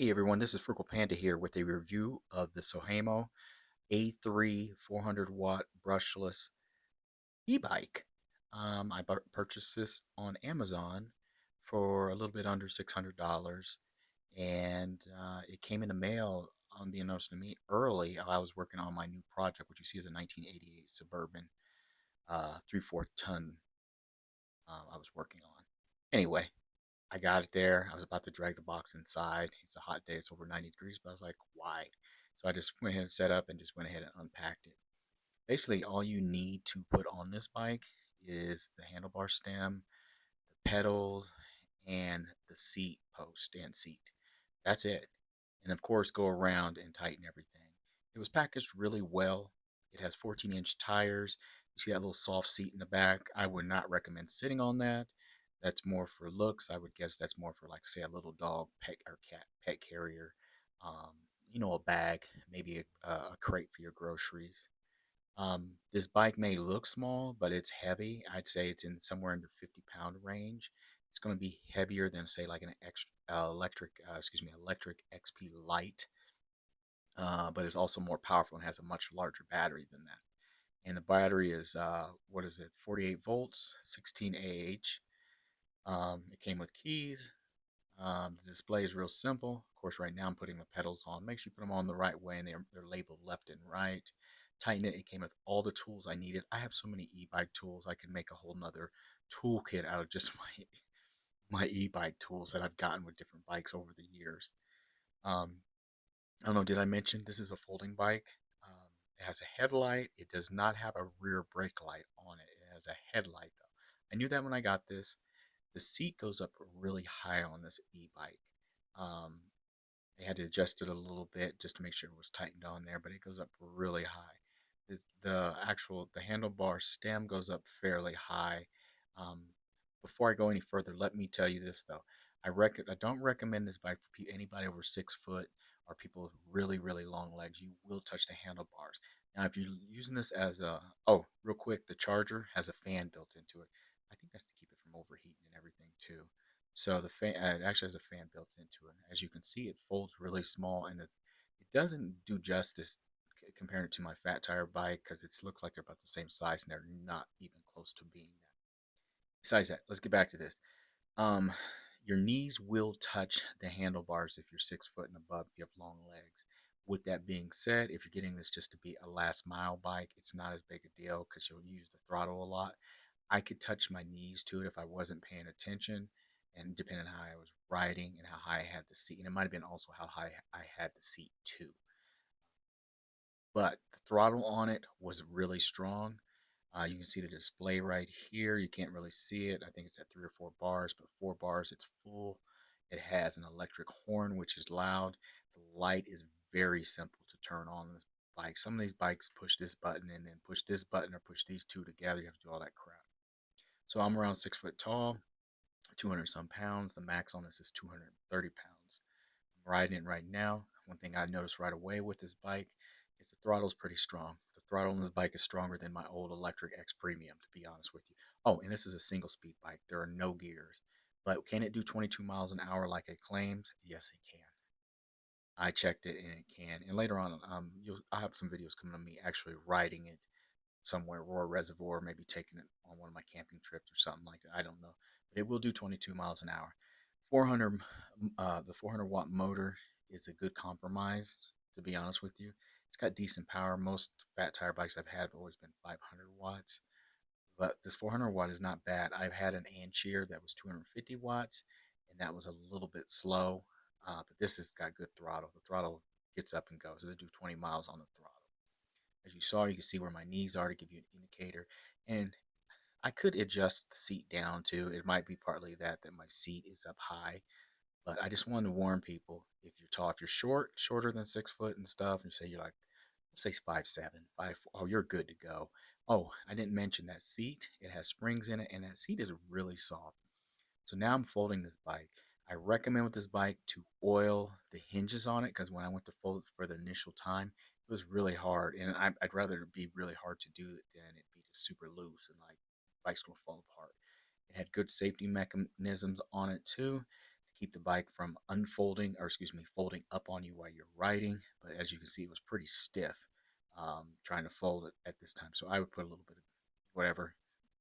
Hey everyone, this is Frugal Panda here with a review of the Sohamo A3 400 watt brushless e-bike. I purchased this on Amazon for a little bit under $600, and it came in the mail unbeknownst to me early. I was working on my new project, which you see is a 1988 Suburban 3/4 ton I was working on. Anyway, I got it there. I was about to drag the box inside. It's a hot day. It's over 90 degrees, but I was like, why? So I just went ahead and set up and just went ahead and unpacked it. Basically, all you need to put on this bike is the handlebar stem, the pedals, and the seat post and seat. That's it. And of course, go around and tighten everything. It was packaged really well. It has 14-inch tires. You see that little soft seat in the back. I would not recommend sitting on that. That's more for looks. I would guess that's more for, like, say, a little dog pet or cat pet carrier. Um, a bag, maybe a crate for your groceries. This bike may look small, but it's heavy. I'd say it's in somewhere in the 50-pound range. It's going to be heavier than, say, like an electric XP Lite, but it's also more powerful and has a much larger battery than that. And the battery is, what is it, 48 volts, 16 Ah. It came with keys. The display is real simple. Of course, right now I'm putting the pedals on. Make sure you put them on the right way, and they're labeled left and right. Tighten it. It came with all the tools I needed. I have so many e-bike tools. I could make a whole nother toolkit out of just my e-bike tools that I've gotten with different bikes over the years. Um, I don't know, did I mention this is a folding bike? It has a headlight. It does not have a rear brake light on it. It has a headlight though. I knew that when I got this. The seat goes up really high on this e-bike. Um, they had to adjust it a little bit just to make sure it was tightened on there, but it goes up really high. The handlebar stem goes up fairly high. Um, Before I go any further, let me tell you this though. I don't recommend this bike for anybody over 6 foot or people with really long legs. You will touch the handlebars. Now, if you're using this as a real quick, the charger has a fan built into it. I think that's to keep it from overheating and everything too. So the fan it actually has a fan built into it. As you can see, it folds really small, and it doesn't do justice comparing it to my fat tire bike because it looks like they're about the same size and they're not even close to being that. Besides that, let's get back to this. Um, your knees will touch the handlebars if you're 6 foot and above, if you have long legs. With that being said, if you're getting this just to be a last mile bike, it's not as big a deal because you'll use the throttle a lot. I could touch my knees to it if I wasn't paying attention, and depending on how I was riding and how high I had the seat, and it might have been also how high I had the seat too. But the throttle on it was really strong. You can see the display right here. You can't really see it. I think it's at 3 or 4 bars, but 4 bars, it's full. It has an electric horn, which is loud. The light is very simple to turn on this bike. Some of these bikes push this button and then push this button or push these two together. You have to do all that crap. So I'm around 6 foot tall, 200 some pounds. The max on this is 230 pounds. I'm riding it right now. One thing I noticed right away with this bike is the throttle is pretty strong. The throttle on this bike is stronger than my old electric X Premium, to be honest with you. Oh, and this is a single speed bike. There are no gears. But can it do 22 miles an hour like it claims? Yes, it can. I checked it and it can. And later on, I'll have some videos coming of me actually riding it somewhere, or a reservoir, maybe taking it on one of my camping trips or something like that. I don't know, but it will do 22 miles an hour. 400, the 400-watt motor is a good compromise, to be honest with you. It's got decent power. Most fat tire bikes I've had have always been 500 watts, but this 400 watt is not bad. I've had an Ancheer that was 250 watts, and that was a little bit slow, but this has got good throttle. The throttle gets up and goes. It'll do 20 miles on the throttle. As you saw, you can see where my knees are to give you an indicator. And I could adjust the seat down too. It might be partly that my seat is up high. But I just wanted to warn people, if you're tall, if you're shorter than 6 foot and stuff, and say you're like, let's say 5'7", 5'4", oh, you're good to go. Oh, I didn't mention that seat. It has springs in it, and that seat is really soft. So now I'm folding this bike. I recommend with this bike to oil the hinges on it because when I went to fold it for the initial time, it was really hard, and I'd rather it be really hard to do it than it be just super loose and like bike's gonna fall apart. It had good safety mechanisms on it too to keep the bike from unfolding, or excuse me, folding up on you while you're riding. But as you can see, it was pretty stiff trying to fold it at this time. So I would put a little bit of whatever,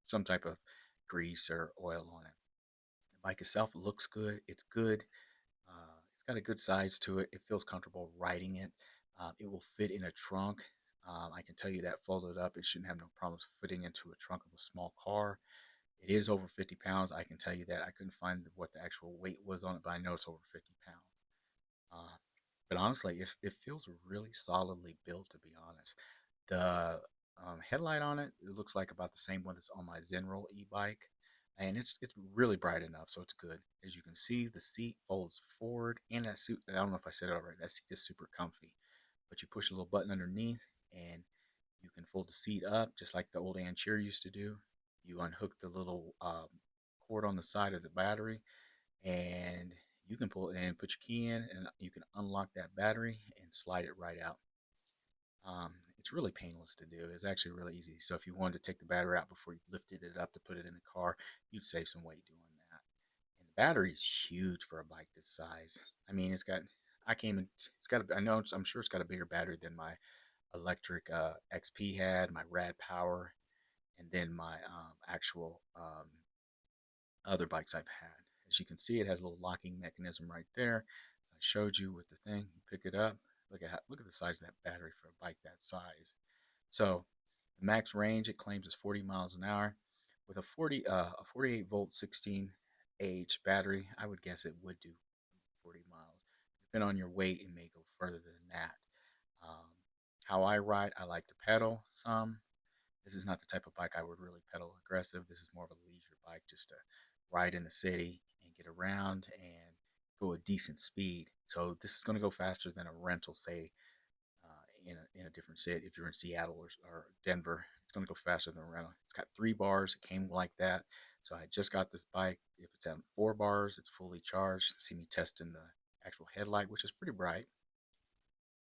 some type of grease or oil on it. The bike itself looks good. It's good. It's got a good size to it. It feels comfortable riding it. It will fit in a trunk. I can tell you that folded up, it shouldn't have no problems fitting into a trunk of a small car. It is over 50 pounds. I can tell you that. I couldn't find what the actual weight was on it, but I know it's over 50 pounds. Uh, but honestly, it feels really solidly built, to be honest. The headlight on it, it looks like about the same one that's on my Zenroll e-bike. And it's really bright enough, so it's good. As you can see, the seat folds forward, and that suit, I don't know if I said it already, that seat is super comfy. But you push a little button underneath, and you can fold the seat up, just like the old Ancheer used to do. You unhook the little cord on the side of the battery, and you can pull it in, put your key in, and you can unlock that battery and slide it right out. It's really painless to do. It's actually really easy. So if you wanted to take the battery out before you lifted it up to put it in the car, you'd save some weight doing that. And the battery is huge for a bike this size. I mean, it's got, I'm sure it's got a bigger battery than my electric XP had, my Rad Power, and then my actual other bikes I've had. As you can see, it has a little locking mechanism right there. As I showed you with the thing, you pick it up. Look at the size of that battery for a bike that size. So the max range it claims is 40 miles an hour. With a 48 volt 16Ah battery, I would guess it would do 40 miles. Depending on your weight, it may go further than that. Um, how I ride, I like to pedal some. This is not the type of bike I would really pedal aggressive. This is more of a leisure bike just to ride in the city and get around and go a decent speed. So this is going to go faster than a rental, say, in a different city. If you're in Seattle or Denver, it's going to go faster than a rental. It's got 3 bars. It came like that. So I just got this bike. If it's at 4 bars, it's fully charged. See me testing the actual headlight, which is pretty bright.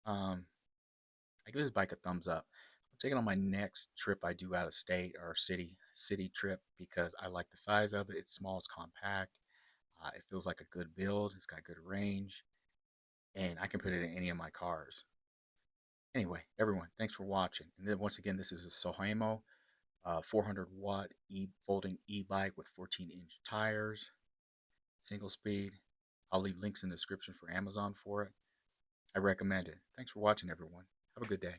I give this bike a thumbs up. I'll take it on my next trip I do out of state or city trip because I like the size of it. It's small, it's compact. It feels like a good build. It's got good range, and I can put it in any of my cars. Anyway, everyone, thanks for watching. And then once again, this is a Sohamo 400-watt folding e-bike with 14-inch tires, single speed. I'll leave links in the description for Amazon for it. I recommend it. Thanks for watching, everyone. Have a good day.